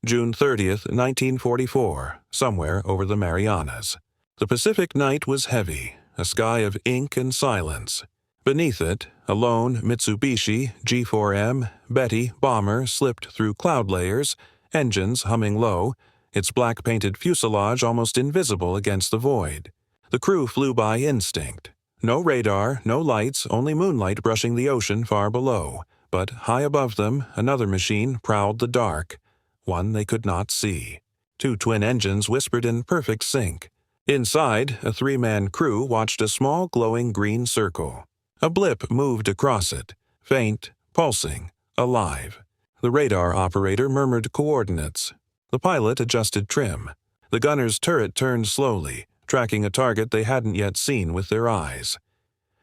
June 30th, 1944, somewhere over the Marianas. The Pacific night was heavy, a sky of ink and silence. Beneath it, a lone Mitsubishi G4M Betty bomber slipped through cloud layers, engines humming low, its black-painted fuselage almost invisible against the void. The crew flew by instinct. No radar, no lights, only moonlight brushing the ocean far below. But high above them, another machine prowled the dark, one they could not see. Two twin engines whispered in perfect sync. Inside, a three-man crew watched a small glowing green circle. A blip moved across it, faint, pulsing, alive. The radar operator murmured coordinates. The pilot adjusted trim. The gunner's turret turned slowly, tracking a target they hadn't yet seen with their eyes.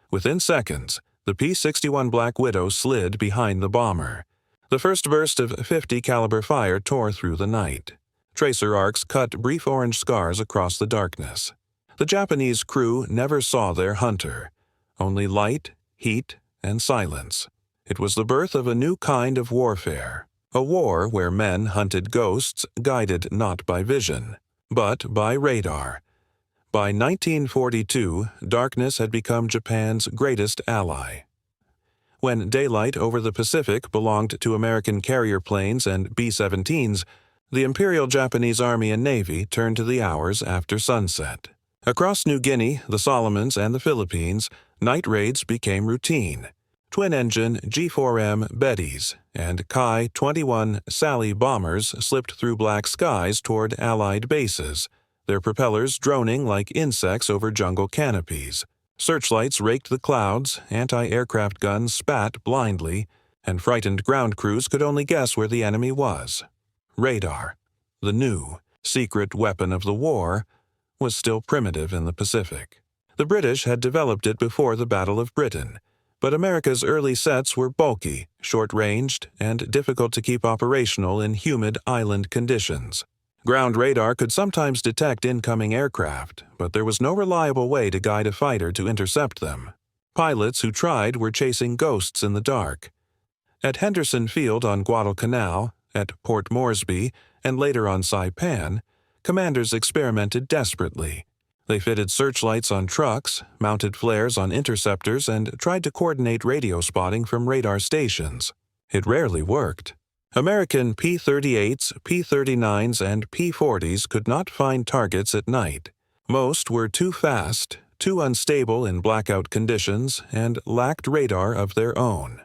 Within seconds, the P-61 Black Widow slid behind the bomber. The first burst of .50 caliber fire tore through the night. Tracer arcs cut brief orange scars across the darkness. The Japanese crew never saw their hunter. Only light, heat, and silence. It was the birth of a new kind of warfare. A war where men hunted ghosts, guided not by vision, but by radar. By 1942, darkness had become Japan's greatest ally. When daylight over the Pacific belonged to American carrier planes and B-17s, the Imperial Japanese Army and Navy turned to the hours after sunset. Across New Guinea, the Solomons, and the Philippines, night raids became routine. Twin-engine G4M Bettys and Kai-21 Sally bombers slipped through black skies toward Allied bases, their propellers droning like insects over jungle canopies. Searchlights raked the clouds, anti-aircraft guns spat blindly, and frightened ground crews could only guess where the enemy was. Radar, the new, secret weapon of the war, was still primitive in the Pacific. The British had developed it before the Battle of Britain, but America's early sets were bulky, short-ranged, and difficult to keep operational in humid island conditions. Ground radar could sometimes detect incoming aircraft, but there was no reliable way to guide a fighter to intercept them. Pilots who tried were chasing ghosts in the dark. At Henderson Field on Guadalcanal, at Port Moresby, and later on Saipan, commanders experimented desperately. They fitted searchlights on trucks, mounted flares on interceptors, and tried to coordinate radio spotting from radar stations. It rarely worked. American P-38s, P-39s, and P-40s could not find targets at night. Most were too fast, too unstable in blackout conditions, and lacked radar of their own.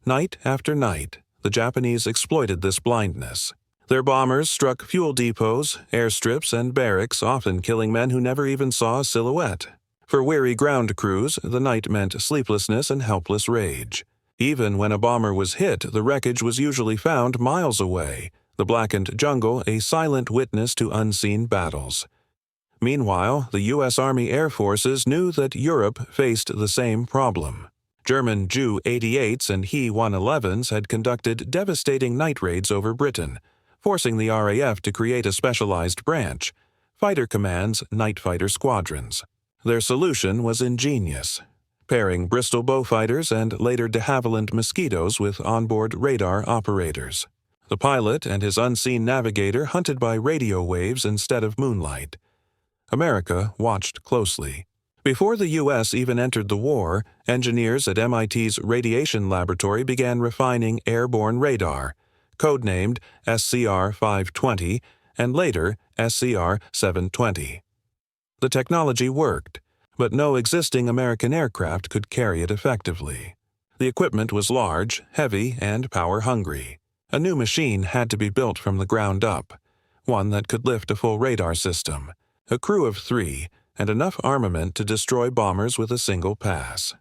Night after night, the Japanese exploited this blindness. Their bombers struck fuel depots, airstrips, and barracks, often killing men who never even saw a silhouette. For weary ground crews, the night meant sleeplessness and helpless rage. Even when a bomber was hit, the wreckage was usually found miles away, the blackened jungle a silent witness to unseen battles. Meanwhile, the U.S. Army Air Forces knew that Europe faced the same problem. German Ju-88s and He-111s had conducted devastating night raids over Britain, forcing the RAF to create a specialized branch, Fighter Command's Night Fighter Squadrons. Their solution was ingenious. Pairing Bristol Beaufighters and later de Havilland Mosquitoes with onboard radar operators. The pilot and his unseen navigator hunted by radio waves instead of moonlight. America watched closely. Before the U.S. even entered the war, engineers at MIT's Radiation Laboratory began refining airborne radar, codenamed SCR-520 and later SCR-720. The technology worked, but no existing American aircraft could carry it effectively. The equipment was large, heavy, and power-hungry. A new machine had to be built from the ground up, one that could lift a full radar system, a crew of 3, and enough armament to destroy bombers with a single pass.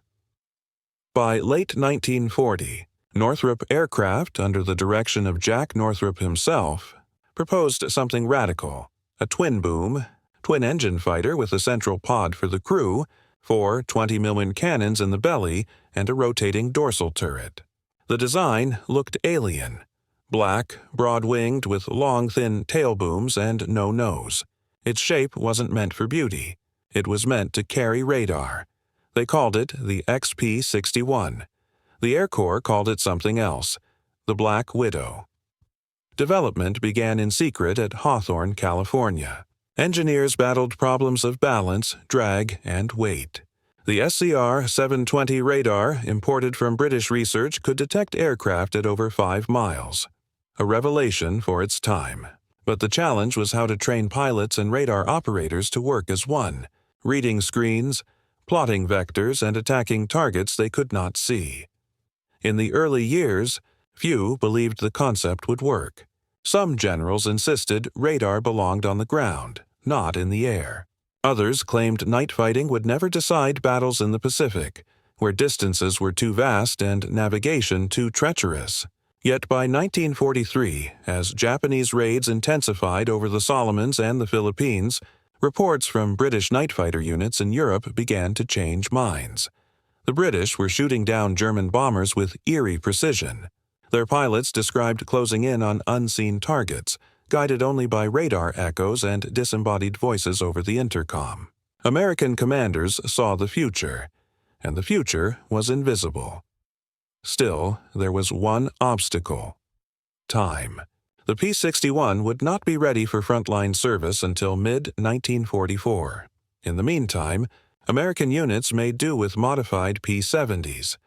By late 1940, Northrop Aircraft, under the direction of Jack Northrop himself, proposed something radical, a twin-boom, twin-engine fighter with a central pod for the crew, 4 20mm cannons in the belly, and a rotating dorsal turret. The design looked alien. Black, broad-winged with long, thin tail booms and no nose. Its shape wasn't meant for beauty. It was meant to carry radar. They called it the XP-61. The Air Corps called it something else, the Black Widow. Development began in secret at Hawthorne, California. Engineers battled problems of balance, drag, and weight. The SCR-720 radar, imported from British research, could detect aircraft at over 5 miles. A revelation for its time. But the challenge was how to train pilots and radar operators to work as one, reading screens, plotting vectors, and attacking targets they could not see. In the early years, few believed the concept would work. Some generals insisted radar belonged on the ground, not in the air. Others claimed night fighting would never decide battles in the Pacific, where distances were too vast and navigation too treacherous. Yet by 1943, as Japanese raids intensified over the Solomons and the Philippines, reports from British night fighter units in Europe began to change minds. The British were shooting down German bombers with eerie precision. Their pilots described closing in on unseen targets, guided only by radar echoes and disembodied voices over the intercom. American commanders saw the future, and the future was invisible. Still, there was one obstacle: time. The P-61 would not be ready for frontline service until mid-1944. In the meantime, American units made do with modified P-70s.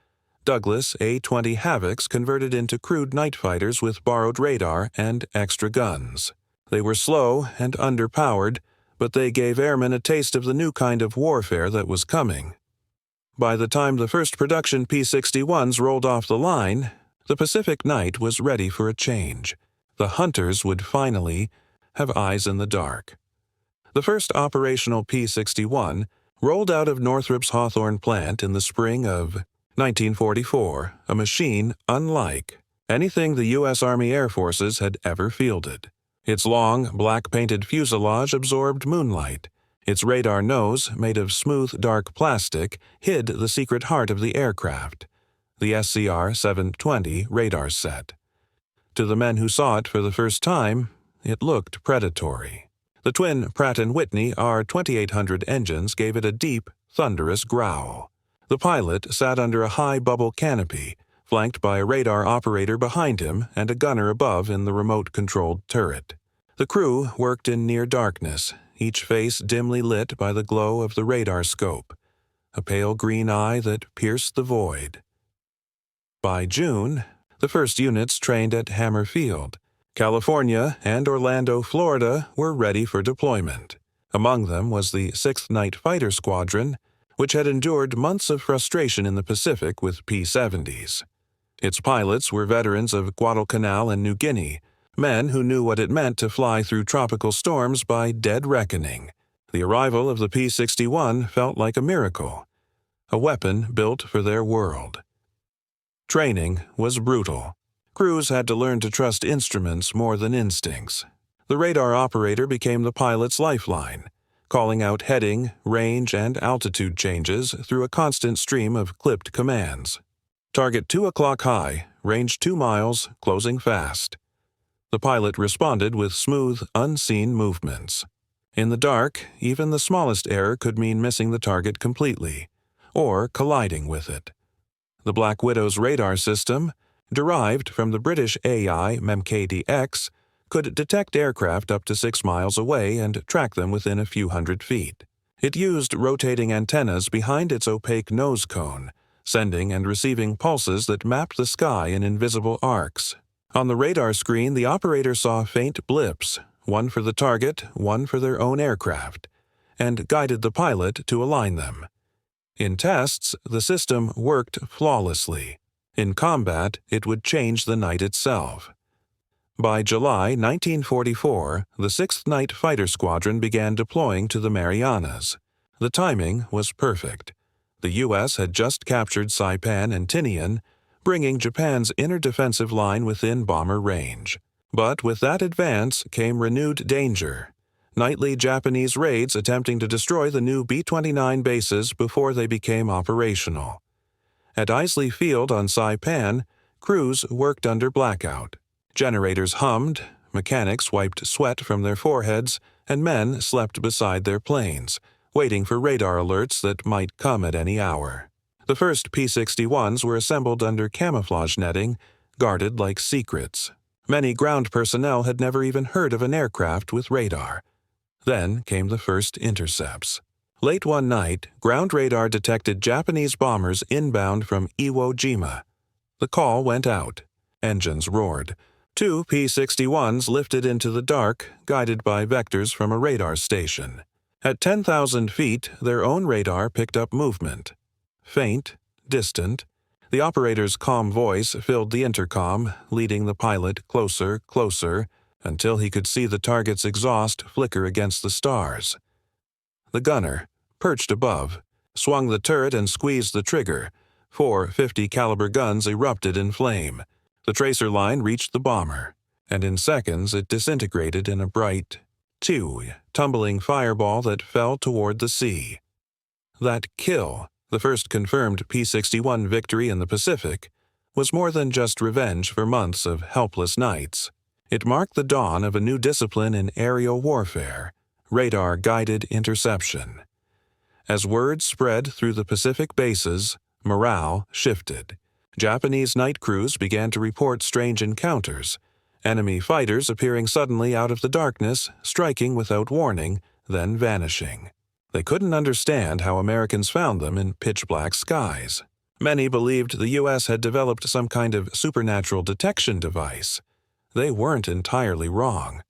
Douglas A-20 Havocs converted into crude night fighters with borrowed radar and extra guns. They were slow and underpowered, but they gave airmen a taste of the new kind of warfare that was coming. By the time the first production P-61s rolled off the line, the Pacific night was ready for a change. The hunters would finally have eyes in the dark. The first operational P-61 rolled out of Northrop's Hawthorne plant in the spring of 1944, a machine unlike anything the U.S. Army Air Forces had ever fielded. Its long, black-painted fuselage absorbed moonlight. Its radar nose, made of smooth, dark plastic, hid the secret heart of the aircraft, the SCR-720 radar set. To the men who saw it for the first time, it looked predatory. The twin Pratt & Whitney R-2800 engines gave it a deep, thunderous growl. The pilot sat under a high bubble canopy, flanked by a radar operator behind him and a gunner above in the remote-controlled turret. The crew worked in near darkness, each face dimly lit by the glow of the radar scope, a pale green eye that pierced the void. By June, the first units trained at Hammer Field. California and Orlando, Florida were ready for deployment. Among them was the 6th Night Fighter Squadron, which had endured months of frustration in the Pacific with P-70s. Its pilots were veterans of Guadalcanal and New Guinea, men who knew what it meant to fly through tropical storms by dead reckoning. The arrival of the P-61 felt like a miracle, a weapon built for their world. Training was brutal. Crews had to learn to trust instruments more than instincts. The radar operator became the pilot's lifeline, calling out heading, range, and altitude changes through a constant stream of clipped commands. Target 2 o'clock high, range 2 miles, closing fast. The pilot responded with smooth, unseen movements. In the dark, even the smallest error could mean missing the target completely, or colliding with it. The Black Widow's radar system, derived from the British AI MEMKDX, could detect aircraft up to 6 miles away and track them within a few hundred feet. It used rotating antennas behind its opaque nose cone, sending and receiving pulses that mapped the sky in invisible arcs. On the radar screen, the operator saw faint blips, one for the target, one for their own aircraft, and guided the pilot to align them. In tests, the system worked flawlessly. In combat, it would change the night itself. By July 1944, the 6th Night Fighter Squadron began deploying to the Marianas. The timing was perfect. The U.S. had just captured Saipan and Tinian, bringing Japan's inner defensive line within bomber range. But with that advance came renewed danger. Nightly Japanese raids attempting to destroy the new B-29 bases before they became operational. At Isley Field on Saipan, crews worked under blackout. Generators hummed, mechanics wiped sweat from their foreheads, and men slept beside their planes, waiting for radar alerts that might come at any hour. The first P-61s were assembled under camouflage netting, guarded like secrets. Many ground personnel had never even heard of an aircraft with radar. Then came the first intercepts. Late one night, ground radar detected Japanese bombers inbound from Iwo Jima. The call went out. Engines roared. Two P-61s lifted into the dark, guided by vectors from a radar station. At 10,000 feet, their own radar picked up movement. Faint, distant. The operator's calm voice filled the intercom, leading the pilot closer, closer, until he could see the target's exhaust flicker against the stars. The gunner, perched above, swung the turret and squeezed the trigger. 4 50-caliber guns erupted in flame. The tracer line reached the bomber, and in seconds it disintegrated in a bright, tumbling fireball that fell toward the sea. That kill, the first confirmed P-61 victory in the Pacific, was more than just revenge for months of helpless nights. It marked the dawn of a new discipline in aerial warfare, radar-guided interception. As word spread through the Pacific bases, morale shifted. Japanese night crews began to report strange encounters, enemy fighters appearing suddenly out of the darkness, striking without warning, then vanishing. They couldn't understand how Americans found them in pitch-black skies. Many believed the U.S. had developed some kind of supernatural detection device. They weren't entirely wrong.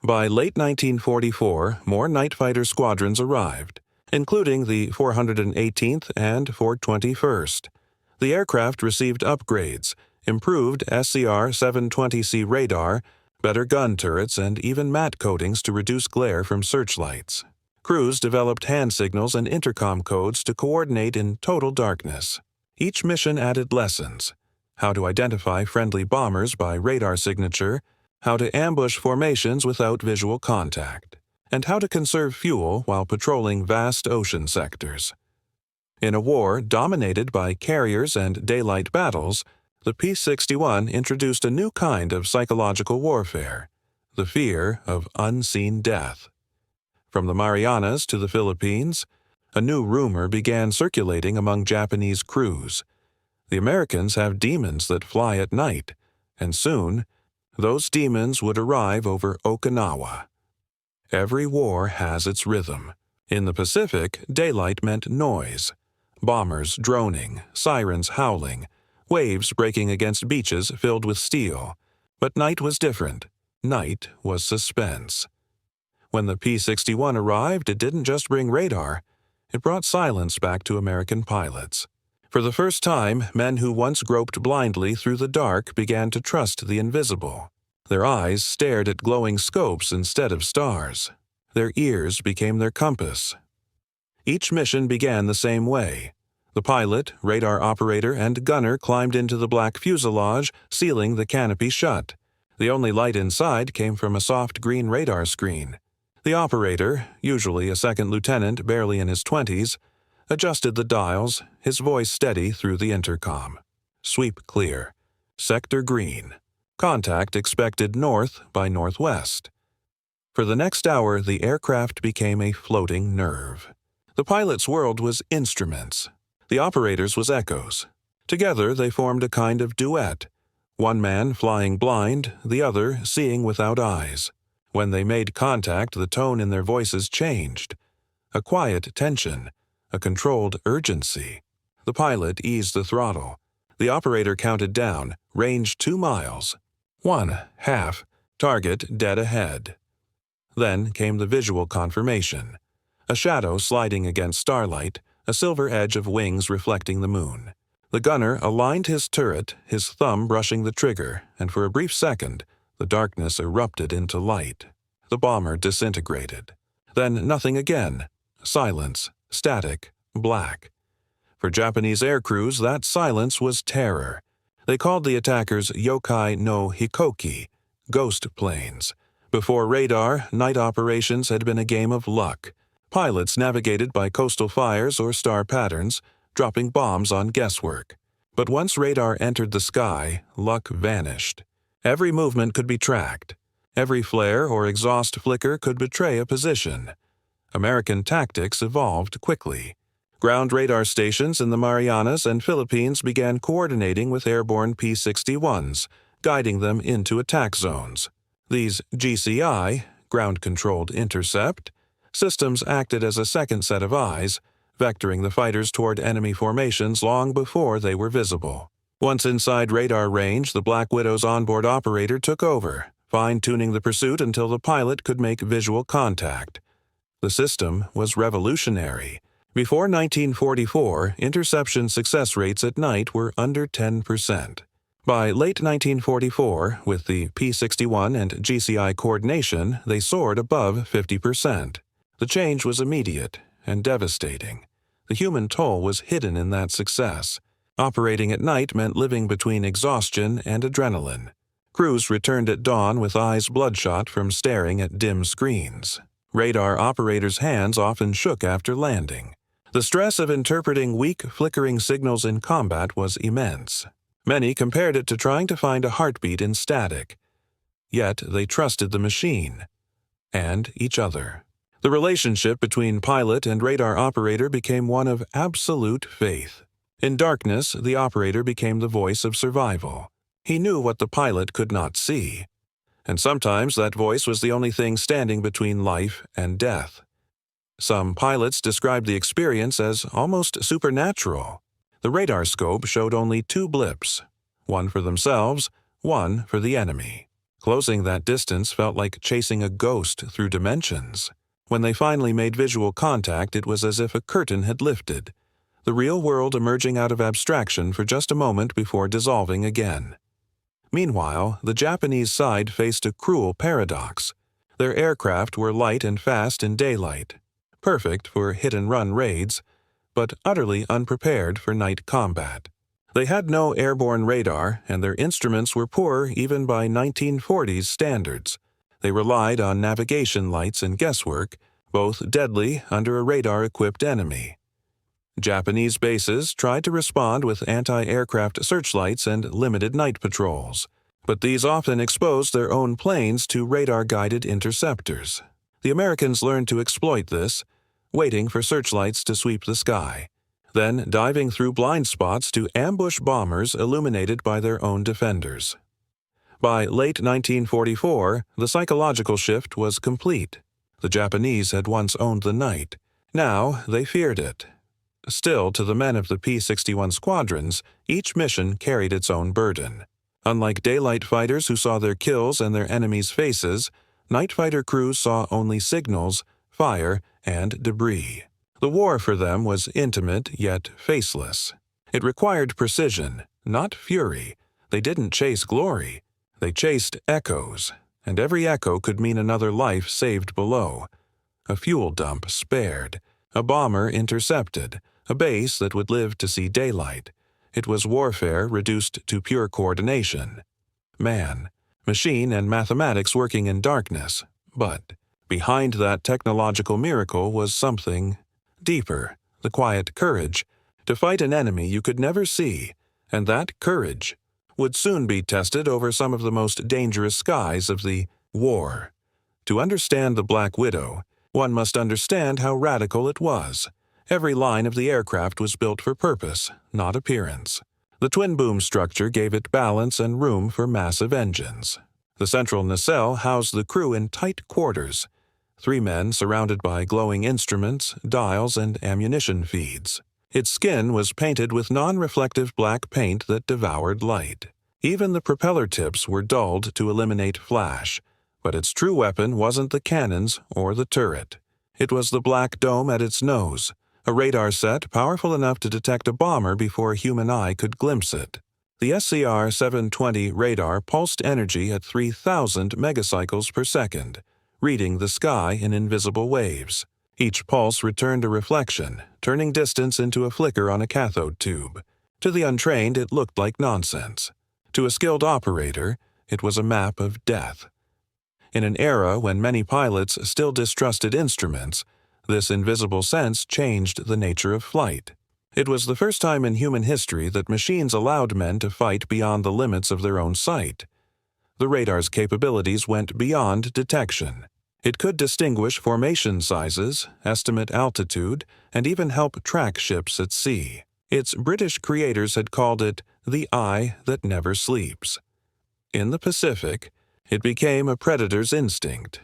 By late 1944, more night fighter squadrons arrived, including the 418th and 421st. The aircraft received upgrades, improved SCR-720C radar, better gun turrets, and even matte coatings to reduce glare from searchlights. Crews developed hand signals and intercom codes to coordinate in total darkness. Each mission added lessons: how to identify friendly bombers by radar signature, how to ambush formations without visual contact, and how to conserve fuel while patrolling vast ocean sectors. In a war dominated by carriers and daylight battles, the P-61 introduced a new kind of psychological warfare: the fear of unseen death. From the Marianas to the Philippines, a new rumor began circulating among Japanese crews. The Americans have demons that fly at night, and soon, those demons would arrive over Okinawa. Every war has its rhythm. In the Pacific, daylight meant noise. Bombers droning, sirens howling, waves breaking against beaches filled with steel. But night was different. Night was suspense. When the P-61 arrived, it didn't just bring radar. It brought silence back to American pilots. For the first time, men who once groped blindly through the dark began to trust the invisible. Their eyes stared at glowing scopes instead of stars. Their ears became their compass. Each mission began the same way. The pilot, radar operator, and gunner climbed into the black fuselage, sealing the canopy shut. The only light inside came from a soft green radar screen. The operator, usually a second lieutenant barely in his 20s, adjusted the dials, his voice steady through the intercom. Sweep clear. Sector green. Contact expected north by northwest. For the next hour, the aircraft became a floating nerve. The pilot's world was instruments. The operator's was echoes. Together, they formed a kind of duet. One man flying blind, the other seeing without eyes. When they made contact, the tone in their voices changed. A quiet tension, a controlled urgency. The pilot eased the throttle. The operator counted down, range 2 miles. 1, half, target dead ahead. Then came the visual confirmation. A shadow sliding against starlight, a silver edge of wings reflecting the moon. The gunner aligned his turret, his thumb brushing the trigger, and for a brief second, the darkness erupted into light. The bomber disintegrated. Then nothing again. Silence, static, black. For Japanese air crews, that silence was terror. They called the attackers yokai no hikoki, ghost planes. Before radar, night operations had been a game of luck. Pilots navigated by coastal fires or star patterns, dropping bombs on guesswork. But once radar entered the sky, luck vanished. Every movement could be tracked. Every flare or exhaust flicker could betray a position. American tactics evolved quickly. Ground radar stations in the Marianas and Philippines began coordinating with airborne P-61s, guiding them into attack zones. These GCI, ground-controlled intercept, systems acted as a second set of eyes, vectoring the fighters toward enemy formations long before they were visible. Once inside radar range, the Black Widow's onboard operator took over, fine-tuning the pursuit until the pilot could make visual contact. The system was revolutionary. Before 1944, interception success rates at night were under 10%. By late 1944, with the P-61 and GCI coordination, they soared above 50%. The change was immediate and devastating. The human toll was hidden in that success. Operating at night meant living between exhaustion and adrenaline. Crews returned at dawn with eyes bloodshot from staring at dim screens. Radar operators' hands often shook after landing. The stress of interpreting weak, flickering signals in combat was immense. Many compared it to trying to find a heartbeat in static. Yet they trusted the machine and each other. The relationship between pilot and radar operator became one of absolute faith. In darkness, the operator became the voice of survival. He knew what the pilot could not see, and sometimes that voice was the only thing standing between life and death. Some pilots described the experience as almost supernatural. The radar scope showed only 2 blips, one for themselves, one for the enemy. Closing that distance felt like chasing a ghost through dimensions. When they finally made visual contact, it was as if a curtain had lifted, the real world emerging out of abstraction for just a moment before dissolving again. Meanwhile, the Japanese side faced a cruel paradox. Their aircraft were light and fast in daylight, perfect for hit-and-run raids, but utterly unprepared for night combat. They had no airborne radar, and their instruments were poor even by 1940s standards. They relied on navigation lights and guesswork, both deadly under a radar-equipped enemy. Japanese bases tried to respond with anti-aircraft searchlights and limited night patrols, but these often exposed their own planes to radar-guided interceptors. The Americans learned to exploit this, waiting for searchlights to sweep the sky, then diving through blind spots to ambush bombers illuminated by their own defenders. By late 1944, the psychological shift was complete. The Japanese had once owned the night. Now they feared it. Still, to the men of the P-61 squadrons, each mission carried its own burden. Unlike daylight fighters who saw their kills and their enemies' faces, night fighter crews saw only signals, fire, and debris. The war for them was intimate yet faceless. It required precision, not fury. They didn't chase glory. They chased echoes, and every echo could mean another life saved below. A fuel dump spared, a bomber intercepted, a base that would live to see daylight. It was warfare reduced to pure coordination. Man, machine, and mathematics working in darkness. But behind that technological miracle was something deeper, the quiet courage to fight an enemy you could never see, and that courage would soon be tested over some of the most dangerous skies of the war. To understand the Black Widow, one must understand how radical it was. Every line of the aircraft was built for purpose, not appearance. The twin-boom structure gave it balance and room for massive engines. The central nacelle housed the crew in tight quarters, 3 men surrounded by glowing instruments, dials, and ammunition feeds. Its skin was painted with non-reflective black paint that devoured light. Even the propeller tips were dulled to eliminate flash, but its true weapon wasn't the cannons or the turret. It was the black dome at its nose, a radar set powerful enough to detect a bomber before a human eye could glimpse it. The SCR-720 radar pulsed energy at 3,000 megacycles per second, reading the sky in invisible waves. Each pulse returned a reflection, turning distance into a flicker on a cathode tube. To the untrained, it looked like nonsense. To a skilled operator, it was a map of death. In an era when many pilots still distrusted instruments, this invisible sense changed the nature of flight. It was the first time in human history that machines allowed men to fight beyond the limits of their own sight. The radar's capabilities went beyond detection. It could distinguish formation sizes, estimate altitude, and even help track ships at sea. Its British creators had called it the eye that never sleeps. In the Pacific, it became a predator's instinct.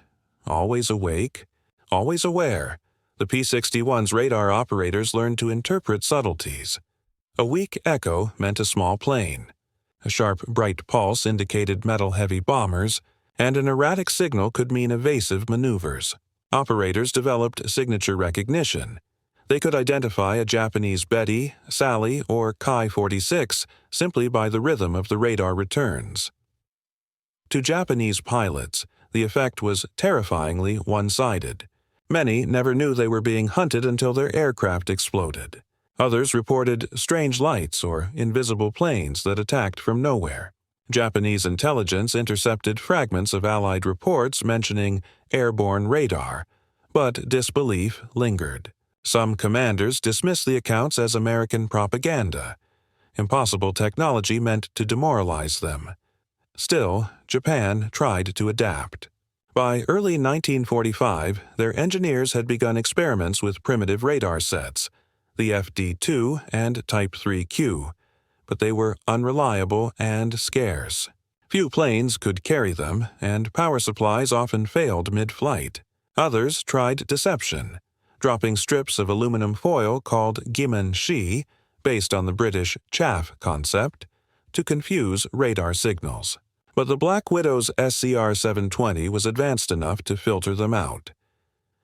Always awake, always aware, the P-61's radar operators learned to interpret subtleties. A weak echo meant a small plane. A sharp, bright pulse indicated metal-heavy bombers, and an erratic signal could mean evasive maneuvers. Operators developed signature recognition. They could identify a Japanese Betty, Sally, or Kai-46 simply by the rhythm of the radar returns. To Japanese pilots, the effect was terrifyingly one-sided. Many never knew they were being hunted until their aircraft exploded. Others reported strange lights or invisible planes that attacked from nowhere. Japanese intelligence intercepted fragments of Allied reports mentioning airborne radar, but disbelief lingered. Some commanders dismissed the accounts as American propaganda. Impossible technology meant to demoralize them. Still, Japan tried to adapt. By early 1945, their engineers had begun experiments with primitive radar sets, the FD-2 and Type 3Q, but they were unreliable and scarce. Few planes could carry them, and power supplies often failed mid-flight. Others tried deception, dropping strips of aluminum foil called Gimen-shi, based on the British chaff concept, to confuse radar signals. But the Black Widow's SCR-720 was advanced enough to filter them out.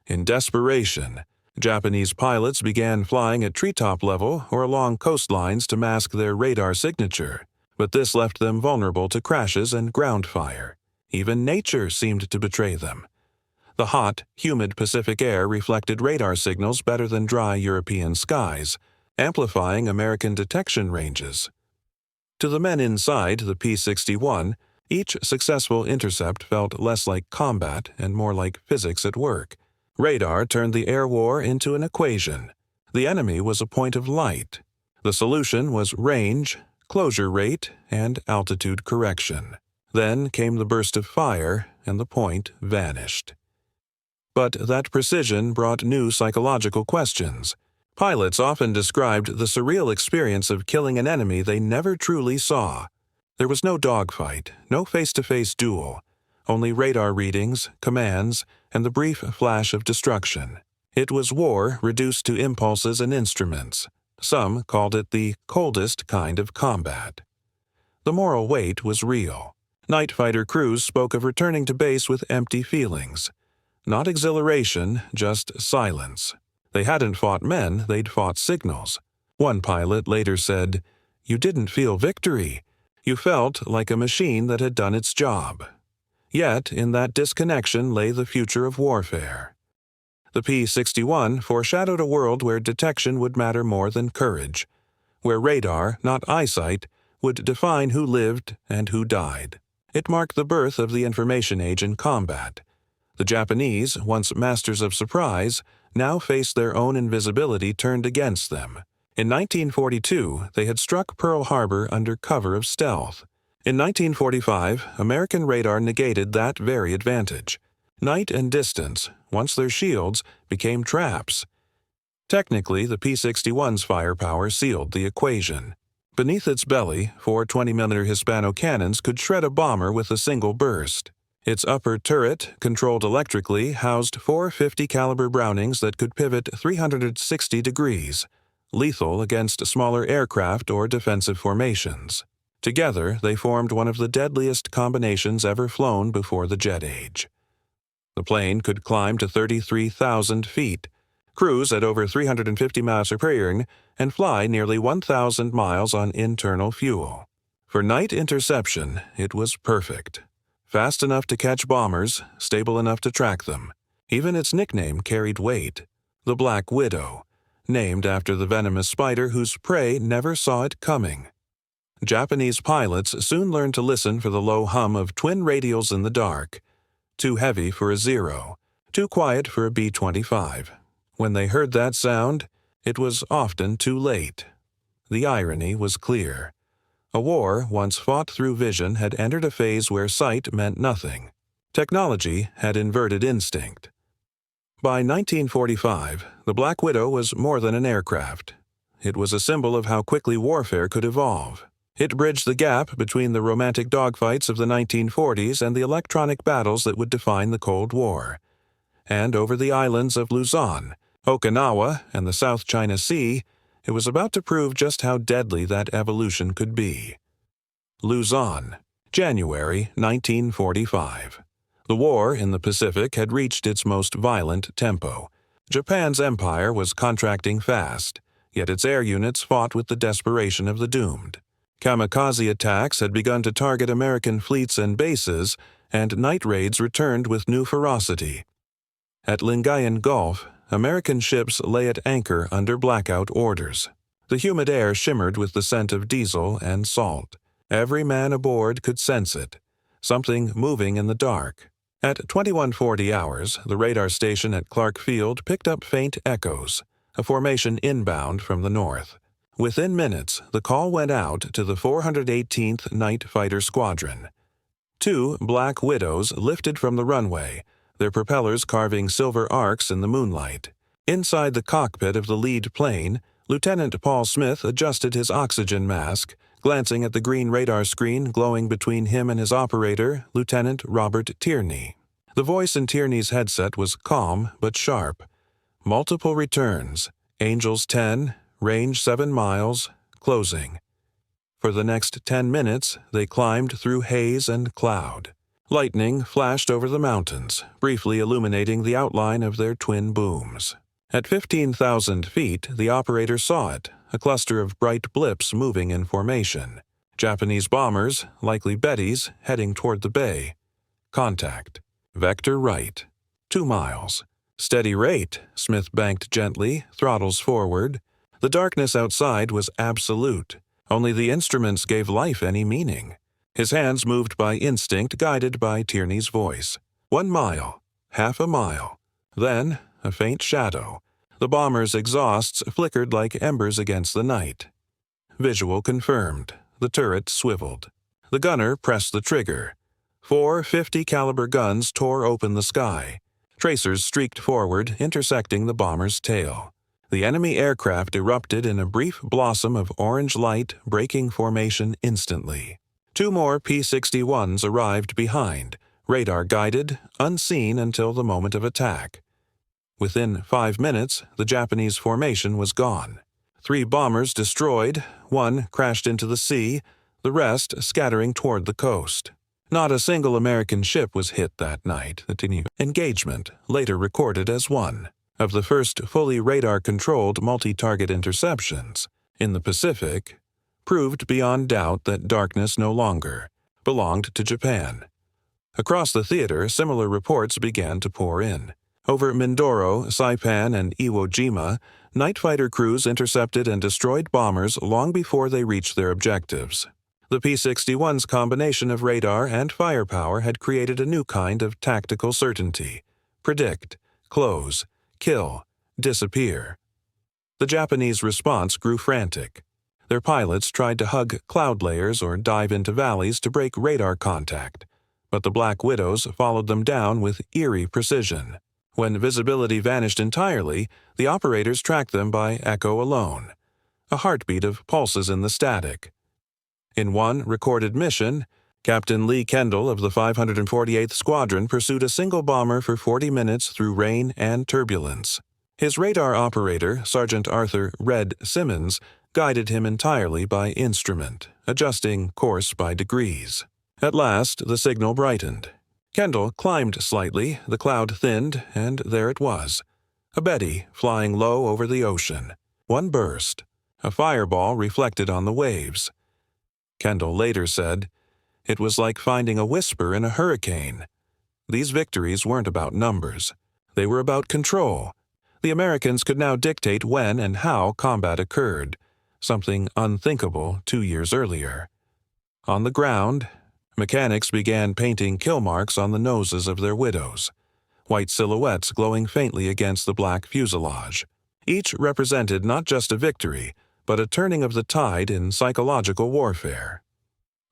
In desperation, Japanese pilots began flying at treetop level or along coastlines to mask their radar signature, but this left them vulnerable to crashes and ground fire. Even nature seemed to betray them. The hot, humid Pacific air reflected radar signals better than dry European skies, amplifying American detection ranges. To the men inside the P-61, each successful intercept felt less like combat and more like physics at work. Radar turned the air war into an equation. The enemy was a point of light. The solution was range, closure rate, and altitude correction. Then came the burst of fire, and the point vanished. But that precision brought new psychological questions. Pilots often described the surreal experience of killing an enemy they never truly saw. There was no dogfight, no face-to-face duel, only radar readings, commands, and the brief flash of destruction. It was war reduced to impulses and instruments. Some called it the coldest kind of combat. The moral weight was real. Night fighter crews spoke of returning to base with empty feelings. Not exhilaration, just silence. They hadn't fought men, they'd fought signals. One pilot later said, "You didn't feel victory. You felt like a machine that had done its job." Yet, in that disconnection lay the future of warfare. The P-61 foreshadowed a world where detection would matter more than courage, where radar, not eyesight, would define who lived and who died. It marked the birth of the information age in combat. The Japanese, once masters of surprise, now faced their own invisibility turned against them. In 1942, they had struck Pearl Harbor under cover of stealth. In 1945, American radar negated that very advantage. Night and distance, once their shields, became traps. Technically, the P-61's firepower sealed the equation. Beneath its belly, 4 20mm Hispano cannons could shred a bomber with a single burst. Its upper turret, controlled electrically, housed 4 50-caliber Brownings that could pivot 360 degrees, lethal against smaller aircraft or defensive formations. Together, they formed one of the deadliest combinations ever flown before the jet age. The plane could climb to 33,000 feet, cruise at over 350 miles per hour, and fly nearly 1,000 miles on internal fuel. For night interception, it was perfect. Fast enough to catch bombers, stable enough to track them. Even its nickname carried weight, the Black Widow, named after the venomous spider whose prey never saw it coming. Japanese pilots soon learned to listen for the low hum of twin radials in the dark. Too heavy for a Zero, too quiet for a B-25. When they heard that sound, it was often too late. The irony was clear. A war once fought through vision had entered a phase where sight meant nothing. Technology had inverted instinct. By 1945, the Black Widow was more than an aircraft. It was a symbol of how quickly warfare could evolve. It bridged the gap between the romantic dogfights of the 1940s and the electronic battles that would define the Cold War. And over the islands of Luzon, Okinawa, and the South China Sea, it was about to prove just how deadly that evolution could be. Luzon, January 1945. The war in the Pacific had reached its most violent tempo. Japan's empire was contracting fast, yet its air units fought with the desperation of the doomed. Kamikaze attacks had begun to target American fleets and bases, and night raids returned with new ferocity. At Lingayen Gulf, American ships lay at anchor under blackout orders. The humid air shimmered with the scent of diesel and salt. Every man aboard could sense it, something moving in the dark. At 2140 hours, the radar station at Clark Field picked up faint echoes, a formation inbound from the north. Within minutes, the call went out to the 418th Night Fighter Squadron. 2 Black Widows lifted from the runway, their propellers carving silver arcs in the moonlight. Inside the cockpit of the lead plane, Lieutenant Paul Smith adjusted his oxygen mask, glancing at the green radar screen glowing between him and his operator, Lieutenant Robert Tierney. The voice in Tierney's headset was calm but sharp. Multiple returns, Angels 10, range 7 miles, closing. For the next 10 minutes, they climbed through haze and cloud. Lightning flashed over the mountains, briefly illuminating the outline of their twin booms. At 15,000 feet, the operator saw it, a cluster of bright blips moving in formation. Japanese bombers, likely Bettys, heading toward the bay. Contact. Vector right. 2 miles. Steady rate, Smith banked gently, throttles forward. The darkness outside was absolute. Only the instruments gave life any meaning. His hands moved by instinct, guided by Tierney's voice. 1 mile. Half a mile. Then, a faint shadow. The bomber's exhausts flickered like embers against the night. Visual confirmed. The turret swiveled. The gunner pressed the trigger. 4 50-caliber guns tore open the sky. Tracers streaked forward, intersecting the bomber's tail. The enemy aircraft erupted in a brief blossom of orange light, breaking formation instantly. 2 more P-61s arrived behind, radar-guided, unseen until the moment of attack. Within 5 minutes, the Japanese formation was gone. 3 bombers destroyed, 1 crashed into the sea, the rest scattering toward the coast. Not a single American ship was hit that night. The engagement, later recorded as one of the first fully radar-controlled multi-target interceptions in the Pacific, proved beyond doubt that darkness no longer belonged to Japan. Across the theater, similar reports began to pour in. Over Mindoro, Saipan, and Iwo Jima, night fighter crews intercepted and destroyed bombers long before they reached their objectives. The P-61's combination of radar and firepower had created a new kind of tactical certainty. Predict, close, kill, disappear. The Japanese response grew frantic. Their pilots tried to hug cloud layers or dive into valleys to break radar contact, but the Black Widows followed them down with eerie precision. When visibility vanished entirely, the operators tracked them by echo alone, a heartbeat of pulses in the static. In one recorded mission, Captain Lee Kendall of the 548th Squadron pursued a single bomber for 40 minutes through rain and turbulence. His radar operator, Sergeant Arthur "Red" Simmons, guided him entirely by instrument, adjusting course by degrees. At last, the signal brightened. Kendall climbed slightly, the cloud thinned, and there it was. A Betty flying low over the ocean. One burst. A fireball reflected on the waves. Kendall later said, "It was like finding a whisper in a hurricane." These victories weren't about numbers. They were about control. The Americans could now dictate when and how combat occurred, something unthinkable 2 years earlier. On the ground, mechanics began painting kill marks on the noses of their widows, white silhouettes glowing faintly against the black fuselage. Each represented not just a victory, but a turning of the tide in psychological warfare.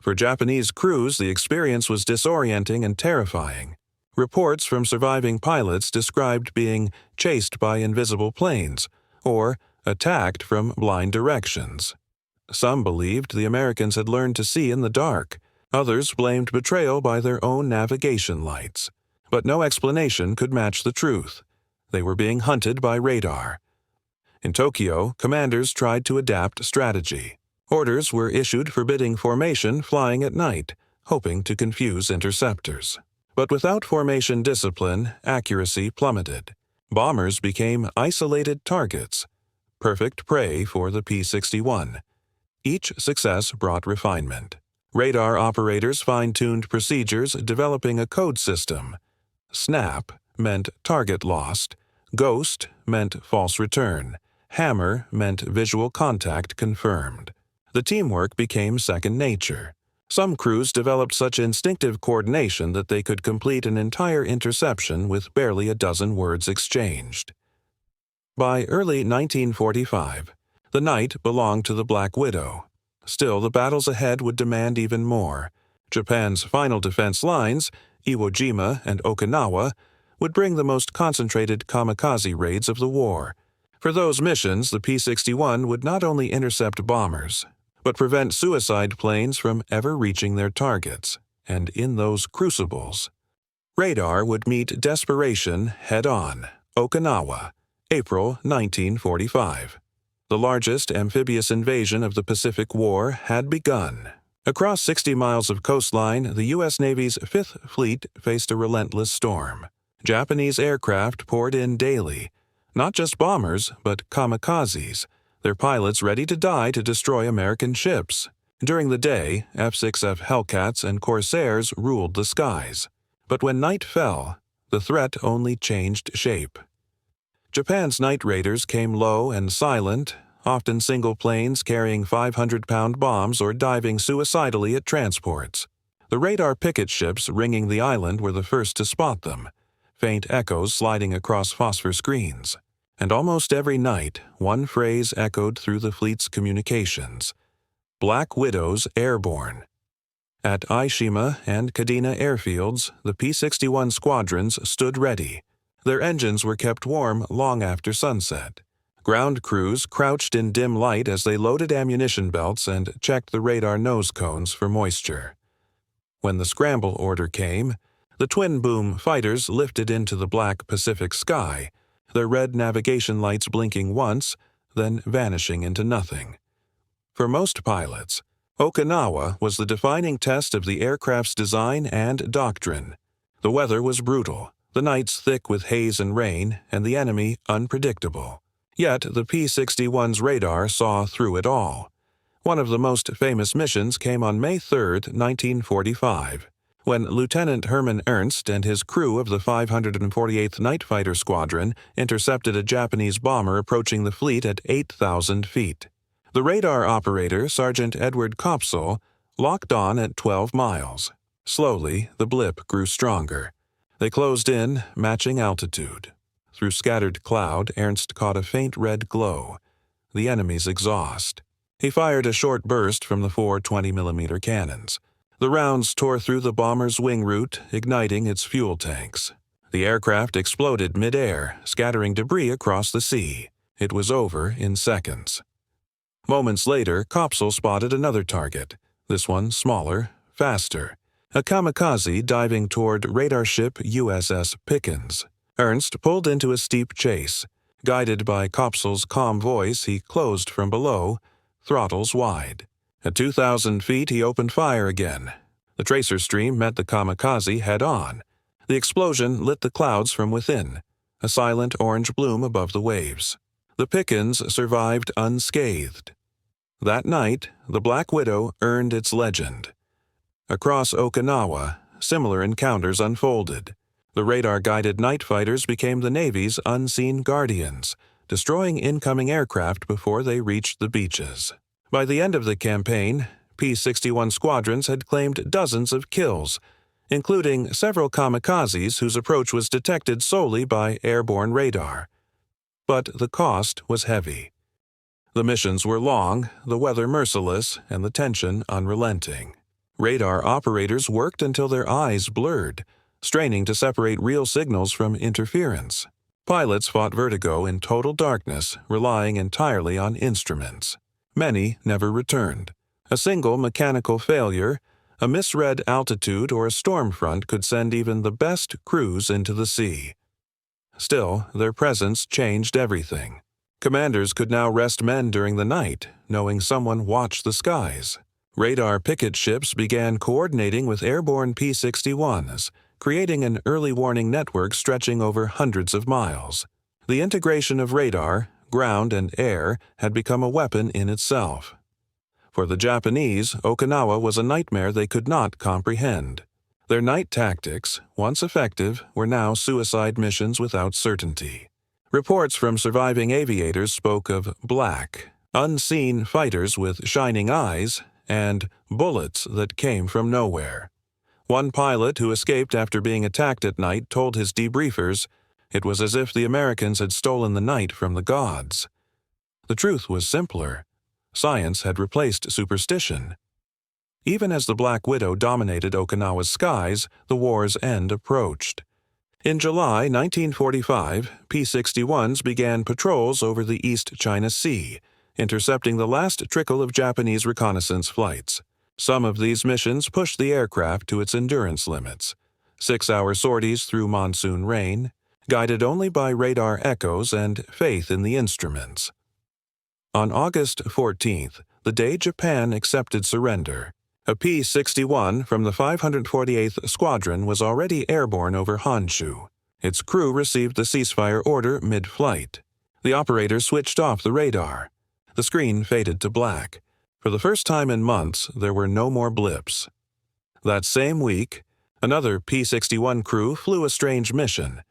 For Japanese crews, the experience was disorienting and terrifying. Reports from surviving pilots described being chased by invisible planes or attacked from blind directions. Some believed the Americans had learned to see in the dark. Others blamed betrayal by their own navigation lights. But no explanation could match the truth. They were being hunted by radar. In Tokyo, commanders tried to adapt strategy. Orders were issued forbidding formation flying at night, hoping to confuse interceptors. But without formation discipline, accuracy plummeted. Bombers became isolated targets, perfect prey for the P-61. Each success brought refinement. Radar operators fine-tuned procedures, developing a code system. Snap meant target lost. Ghost meant false return. Hammer meant visual contact confirmed. The teamwork became second nature. Some crews developed such instinctive coordination that they could complete an entire interception with barely a dozen words exchanged. By early 1945, the night belonged to the Black Widow. Still, the battles ahead would demand even more. Japan's final defense lines, Iwo Jima and Okinawa, would bring the most concentrated kamikaze raids of the war. For those missions, the P-61 would not only intercept bombers, but prevent suicide planes from ever reaching their targets. And in those crucibles, radar would meet desperation head-on. Okinawa, April 1945. The largest amphibious invasion of the Pacific War had begun. Across 60 miles of coastline, the U.S. Navy's Fifth Fleet faced a relentless storm. Japanese aircraft poured in daily, not just bombers, but kamikazes, their pilots ready to die to destroy American ships. During the day, F-6F Hellcats and Corsairs ruled the skies. But when night fell, the threat only changed shape. Japan's night raiders came low and silent, often single planes carrying 500-pound bombs or diving suicidally at transports. The radar picket ships ringing the island were the first to spot them, faint echoes sliding across phosphor screens. And almost every night, one phrase echoed through the fleet's communications: Black Widows airborne. At Aishima and Kadena airfields, the P-61 squadrons stood ready. Their engines were kept warm long after sunset. Ground crews crouched in dim light as they loaded ammunition belts and checked the radar nose cones for moisture. When the scramble order came, the twin-boom fighters lifted into the black Pacific sky, their red navigation lights blinking once, then vanishing into nothing. For most pilots, Okinawa was the defining test of the aircraft's design and doctrine. The weather was brutal, the nights thick with haze and rain, and the enemy unpredictable. Yet the P-61's radar saw through it all. One of the most famous missions came on May 3, 1945. When Lieutenant Hermann Ernst and his crew of the 548th Night Fighter Squadron intercepted a Japanese bomber approaching the fleet at 8,000 feet. The radar operator, Sergeant Edward Kopsel, locked on at 12 miles. Slowly, the blip grew stronger. They closed in, matching altitude. Through scattered cloud, Ernst caught a faint red glow, the enemy's exhaust. He fired a short burst from the four 20mm cannons. The rounds tore through the bomber's wing root, igniting its fuel tanks. The aircraft exploded mid-air, scattering debris across the sea. It was over in seconds. Moments later, Kopsel spotted another target, this one smaller, faster. A kamikaze diving toward radar ship USS Pickens. Ernst pulled into a steep chase. Guided by Kopsel's calm voice, he closed from below, throttles wide. At 2,000 feet, he opened fire again. The tracer stream met the kamikaze head-on. The explosion lit the clouds from within, a silent orange bloom above the waves. The Pickens survived unscathed. That night, the Black Widow earned its legend. Across Okinawa, similar encounters unfolded. The radar-guided night fighters became the Navy's unseen guardians, destroying incoming aircraft before they reached the beaches. By the end of the campaign, P-61 squadrons had claimed dozens of kills, including several kamikazes whose approach was detected solely by airborne radar. But the cost was heavy. The missions were long, the weather merciless, and the tension unrelenting. Radar operators worked until their eyes blurred, straining to separate real signals from interference. Pilots fought vertigo in total darkness, relying entirely on instruments. Many never returned. A single mechanical failure, a misread altitude, or a storm front could send even the best crews into the sea. Still, their presence changed everything. Commanders could now rest men during the night, knowing someone watched the skies. Radar picket ships began coordinating with airborne P-61s, creating an early warning network stretching over hundreds of miles. The integration of radar, ground, and air had become a weapon in itself. For the Japanese, Okinawa was a nightmare they could not comprehend. Their night tactics, once effective, were now suicide missions without certainty. Reports from surviving aviators spoke of black, unseen fighters with shining eyes and bullets that came from nowhere. One pilot who escaped after being attacked at night told his debriefers it was as if the Americans had stolen the night from the gods. The truth was simpler. Science had replaced superstition. Even as the Black Widow dominated Okinawa's skies, the war's end approached. In July 1945, P-61s began patrols over the East China Sea, intercepting the last trickle of Japanese reconnaissance flights. Some of these missions pushed the aircraft to its endurance limits. 6-hour sorties through monsoon rain, guided only by radar echoes and faith in the instruments. On August 14th, the day Japan accepted surrender, a P-61 from the 548th Squadron was already airborne over Honshu. Its crew received the ceasefire order mid-flight. The operator switched off the radar. The screen faded to black. For the first time in months, there were no more blips. That same week, another P-61 crew flew a strange mission,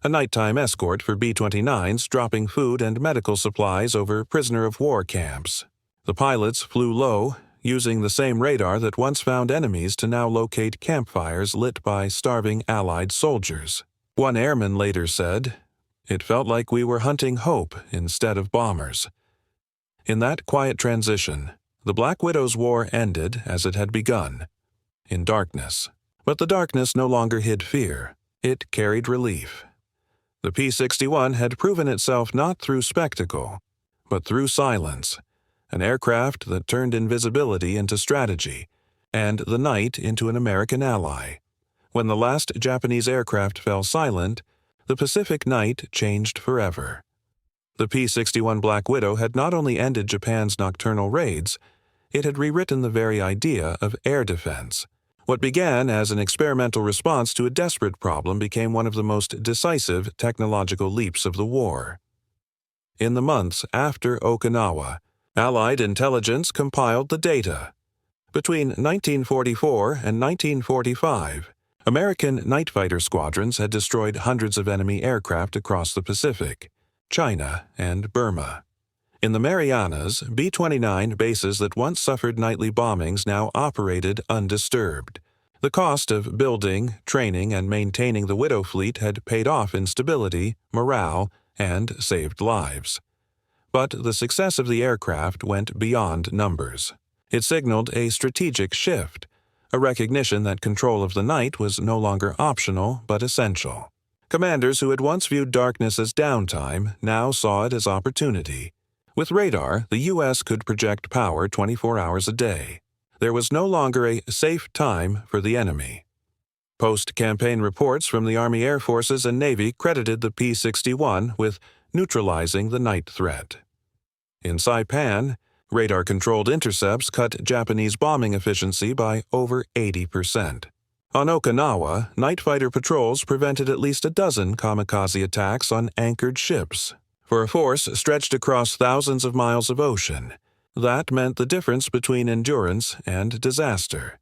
a nighttime escort for B-29s dropping food and medical supplies over prisoner-of-war camps. The pilots flew low, using the same radar that once found enemies to now locate campfires lit by starving Allied soldiers. One airman later said, "It felt like we were hunting hope instead of bombers." In that quiet transition, the Black Widow's war ended as it had begun, in darkness. But the darkness no longer hid fear. It carried relief. The P-61 had proven itself not through spectacle, but through silence, an aircraft that turned invisibility into strategy, and the night into an American ally. When the last Japanese aircraft fell silent, the Pacific night changed forever. The P-61 Black Widow had not only ended Japan's nocturnal raids, it had rewritten the very idea of air defense. What began as an experimental response to a desperate problem became one of the most decisive technological leaps of the war. In the months after Okinawa, Allied intelligence compiled the data. Between 1944 and 1945, American night fighter squadrons had destroyed hundreds of enemy aircraft across the Pacific, China, and Burma. In the Marianas, B-29 bases that once suffered nightly bombings now operated undisturbed. The cost of building, training, and maintaining the Widow fleet had paid off in stability, morale, and saved lives. But the success of the aircraft went beyond numbers. It signaled a strategic shift, a recognition that control of the night was no longer optional but essential. Commanders who had once viewed darkness as downtime now saw it as opportunity. With radar, the U.S. could project power 24 hours a day. There was no longer a safe time for the enemy. Post-campaign reports from the Army Air Forces and Navy credited the P-61 with neutralizing the night threat. In Saipan, radar-controlled intercepts cut Japanese bombing efficiency by over 80%. On Okinawa, night fighter patrols prevented at least a dozen kamikaze attacks on anchored ships. For a force stretched across thousands of miles of ocean, that meant the difference between endurance and disaster.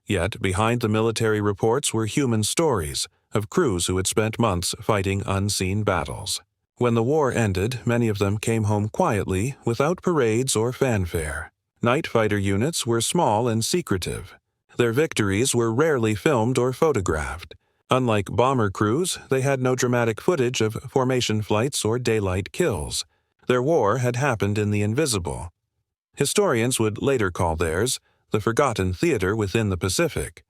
Yet behind the military reports were human stories of crews who had spent months fighting unseen battles. When the war ended, many of them came home quietly, without parades or fanfare. Night fighter units were small and secretive. Their victories were rarely filmed or photographed. Unlike bomber crews, they had no dramatic footage of formation flights or daylight kills. Their war had happened in the invisible. Historians would later call theirs the forgotten theater within the Pacific.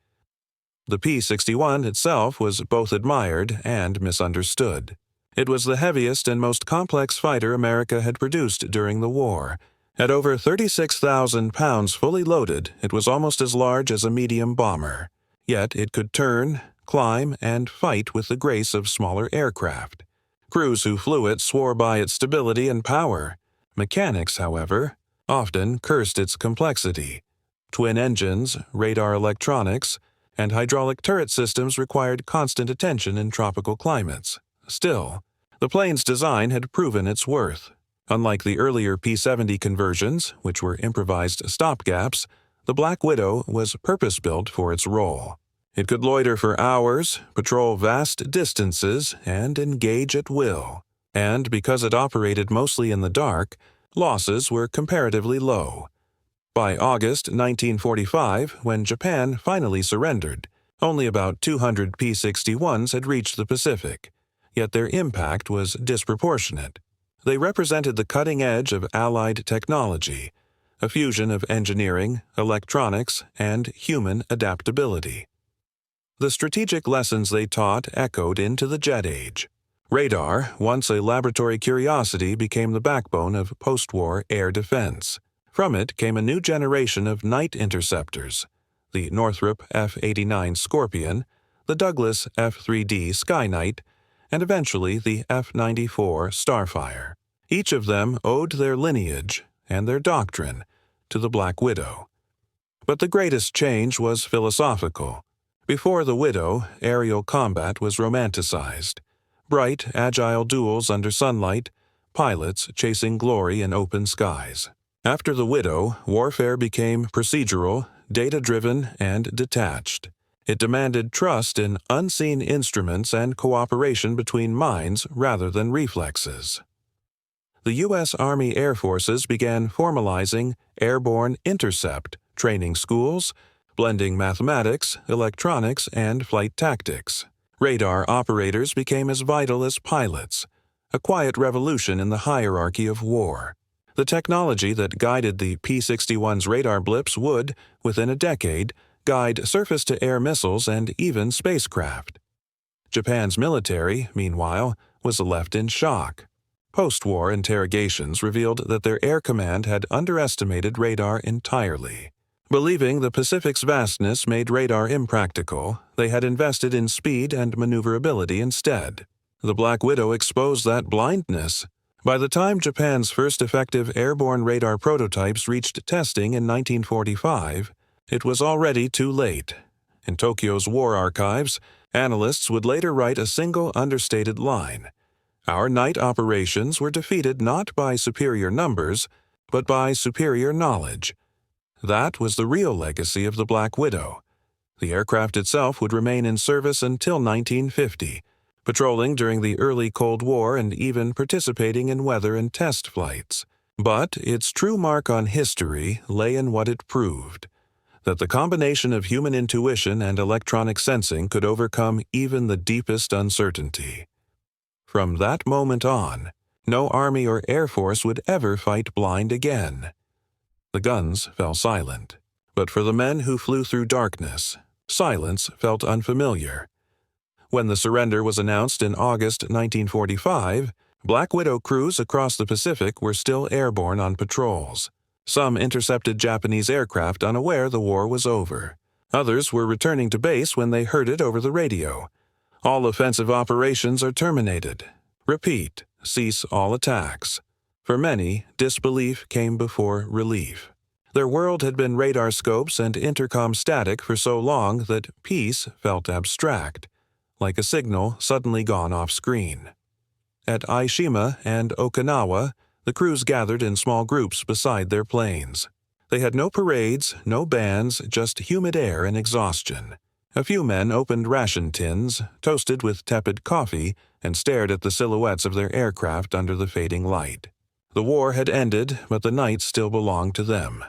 The P-61 itself was both admired and misunderstood. It was the heaviest and most complex fighter America had produced during the war, At over 36,000 pounds fully loaded, it was almost as large as a medium bomber. Yet it could turn, climb, and fight with the grace of smaller aircraft. Crews who flew it swore by its stability and power. Mechanics, however, often cursed its complexity. Twin engines, radar electronics, and hydraulic turret systems required constant attention in tropical climates. Still, the plane's design had proven its worth. Unlike the earlier P-70 conversions, which were improvised stopgaps, the Black Widow was purpose-built for its role. It could loiter for hours, patrol vast distances, and engage at will. And because it operated mostly in the dark, losses were comparatively low. By August 1945, when Japan finally surrendered, only about 200 P-61s had reached the Pacific, yet their impact was disproportionate. They represented the cutting edge of Allied technology, a fusion of engineering, electronics, and human adaptability. The strategic lessons they taught echoed into the jet age. Radar, once a laboratory curiosity, became the backbone of post-war air defense. From it came a new generation of night interceptors, the Northrop F-89 Scorpion, the Douglas F-3D Skynight, and eventually the F-94 Starfire. Each of them owed their lineage and their doctrine to the Black Widow. But the greatest change was philosophical. Before the Widow, aerial combat was romanticized. Bright, agile duels under sunlight, pilots chasing glory in open skies. After the Widow, warfare became procedural, data-driven, and detached. It demanded trust in unseen instruments and cooperation between minds rather than reflexes. The U.S. Army Air Forces began formalizing airborne intercept training schools, blending mathematics, electronics, and flight tactics. Radar operators became as vital as pilots, a quiet revolution in the hierarchy of war. The technology that guided the P-61's radar blips would, within a decade, guide surface-to-air missiles and even spacecraft. Japan's military, meanwhile, was left in shock. Post-war interrogations revealed that their air command had underestimated radar entirely. Believing the Pacific's vastness made radar impractical, they had invested in speed and maneuverability instead. The Black Widow exposed that blindness. By the time Japan's first effective airborne radar prototypes reached testing in 1945, it was already too late. In Tokyo's war archives, analysts would later write a single understated line. Our night operations were defeated not by superior numbers, but by superior knowledge. That was the real legacy of the Black Widow. The aircraft itself would remain in service until 1950, patrolling during the early Cold War and even participating in weather and test flights. But its true mark on history lay in what it proved, that the combination of human intuition and electronic sensing could overcome even the deepest uncertainty. From that moment on, no Army or Air Force would ever fight blind again. The guns fell silent, but for the men who flew through darkness, silence felt unfamiliar. When the surrender was announced in August 1945, Black Widow crews across the Pacific were still airborne on patrols. Some intercepted Japanese aircraft unaware the war was over. Others were returning to base when they heard it over the radio. All offensive operations are terminated. Repeat, cease all attacks. For many, disbelief came before relief. Their world had been radar scopes and intercom static for so long that peace felt abstract, like a signal suddenly gone off-screen. At Aishima and Okinawa, the crews gathered in small groups beside their planes. They had no parades, no bands, just humid air and exhaustion. A few men opened ration tins, toasted with tepid coffee, and stared at the silhouettes of their aircraft under the fading light. The war had ended, but the night still belonged to them.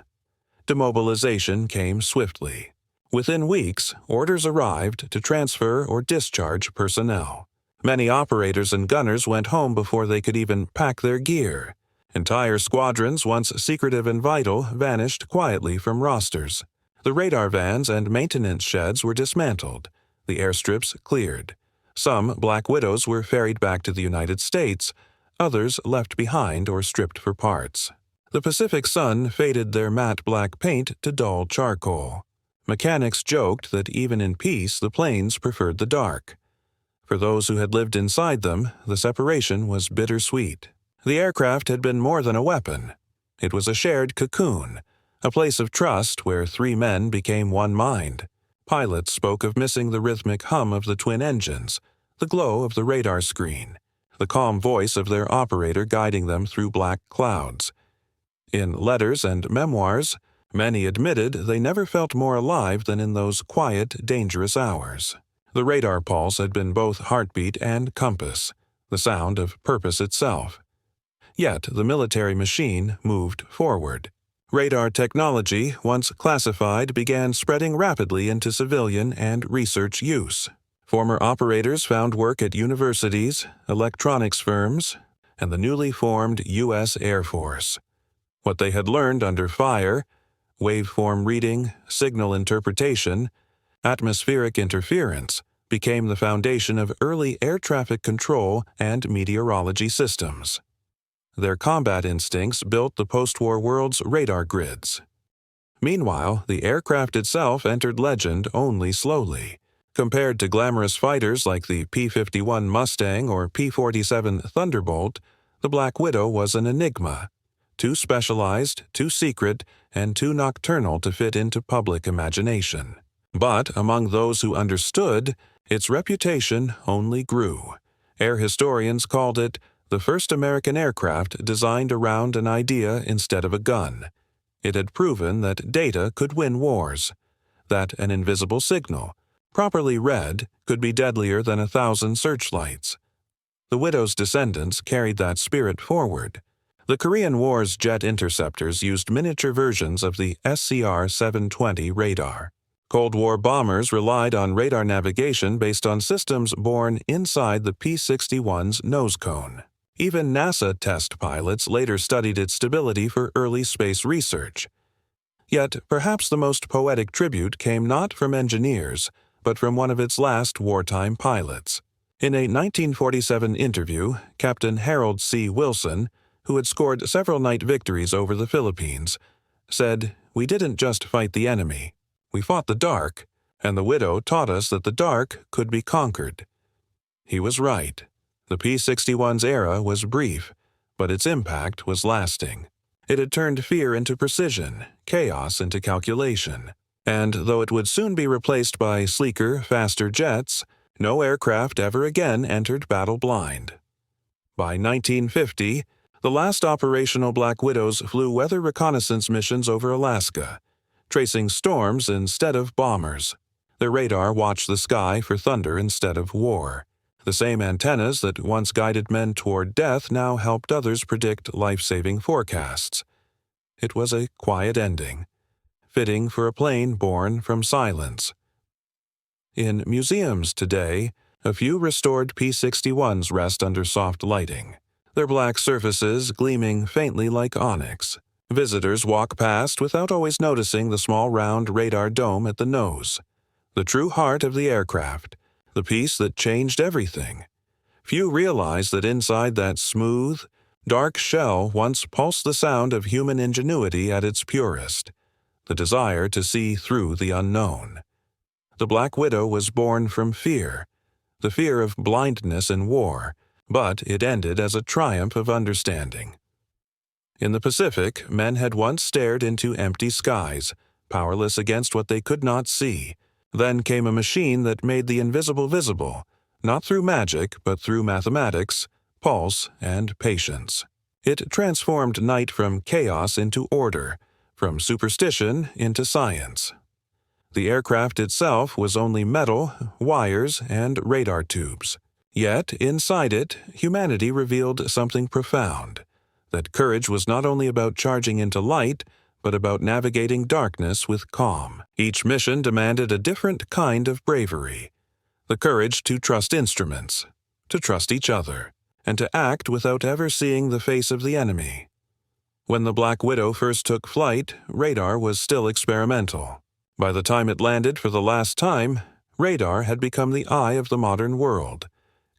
Demobilization came swiftly. Within weeks, orders arrived to transfer or discharge personnel. Many operators and gunners went home before they could even pack their gear. Entire squadrons, once secretive and vital, vanished quietly from rosters. The radar vans and maintenance sheds were dismantled. The airstrips cleared. Some Black Widows were ferried back to the United States, others left behind or stripped for parts. The Pacific sun faded their matte black paint to dull charcoal. Mechanics joked that even in peace the planes preferred the dark. For those who had lived inside them, the separation was bittersweet. The aircraft had been more than a weapon. It was a shared cocoon, a place of trust where three men became one mind. Pilots spoke of missing the rhythmic hum of the twin engines, the glow of the radar screen, the calm voice of their operator guiding them through black clouds. In letters and memoirs, many admitted they never felt more alive than in those quiet, dangerous hours. The radar pulse had been both heartbeat and compass, the sound of purpose itself. Yet the military machine moved forward. Radar technology, once classified, began spreading rapidly into civilian and research use. Former operators found work at universities, electronics firms, and the newly formed U.S. Air Force. What they had learned under fire, waveform reading, signal interpretation, atmospheric interference, became the foundation of early air traffic control and meteorology systems. Their combat instincts built the post-war world's radar grids. Meanwhile, the aircraft itself entered legend only slowly. Compared to glamorous fighters like the P-51 Mustang or P-47 Thunderbolt, the Black Widow was an enigma, too specialized, too secret, and too nocturnal to fit into public imagination. But among those who understood, its reputation only grew. Air historians called it the first American aircraft designed around an idea instead of a gun. It had proven that data could win wars, that an invisible signal, properly read, could be deadlier than 1,000 searchlights. The Widow's descendants carried that spirit forward. The Korean War's jet interceptors used miniature versions of the SCR-720 radar. Cold War bombers relied on radar navigation based on systems born inside the P-61's nose cone. Even NASA test pilots later studied its stability for early space research. Yet perhaps the most poetic tribute came not from engineers, but from one of its last wartime pilots. In a 1947 interview, Captain Harold C. Wilson, who had scored several night victories over the Philippines, said, "We didn't just fight the enemy. We fought the dark, and the Widow taught us that the dark could be conquered." He was right. The P-61's era was brief, but its impact was lasting. It had turned fear into precision, chaos into calculation. And though it would soon be replaced by sleeker, faster jets, no aircraft ever again entered battle blind. By 1950, the last operational Black Widows flew weather reconnaissance missions over Alaska, tracing storms instead of bombers. Their radar watched the sky for thunder instead of war. The same antennas that once guided men toward death now helped others predict life-saving forecasts. It was a quiet ending, fitting for a plane born from silence. In museums today, a few restored P-61s rest under soft lighting, their black surfaces gleaming faintly like onyx. Visitors walk past without always noticing the small round radar dome at the nose, the true heart of the aircraft, the piece that changed everything. Few realize that inside that smooth, dark shell once pulsed the sound of human ingenuity at its purest, the desire to see through the unknown. The Black Widow was born from fear, the fear of blindness in war, but it ended as a triumph of understanding. In the Pacific, men had once stared into empty skies, powerless against what they could not see. Then came a machine that made the invisible visible, not through magic, but through mathematics, pulse, and patience. It transformed night from chaos into order, from superstition into science. The aircraft itself was only metal, wires, and radar tubes. Yet, inside it, humanity revealed something profound, that courage was not only about charging into light, but about navigating darkness with calm. Each mission demanded a different kind of bravery, the courage to trust instruments, to trust each other, and to act without ever seeing the face of the enemy. When the Black Widow first took flight, radar was still experimental. By the time it landed for the last time, radar had become the eye of the modern world,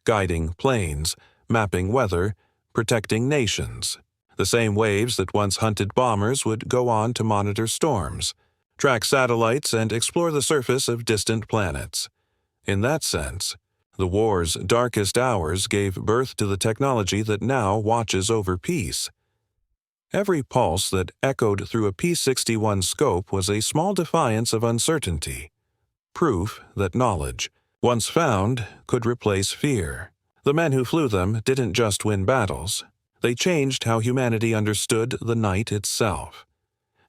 guiding planes, mapping weather, protecting nations. The same waves that once hunted bombers would go on to monitor storms, track satellites, and explore the surface of distant planets. In that sense, the war's darkest hours gave birth to the technology that now watches over peace. Every pulse that echoed through a P-61 scope was a small defiance of uncertainty, proof that knowledge, once found, could replace fear. The men who flew them didn't just win battles. They changed how humanity understood the night itself.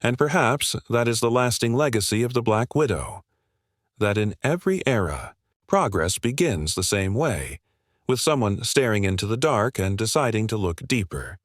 And perhaps that is the lasting legacy of the Black Widow. That in every era, progress begins the same way, with someone staring into the dark and deciding to look deeper.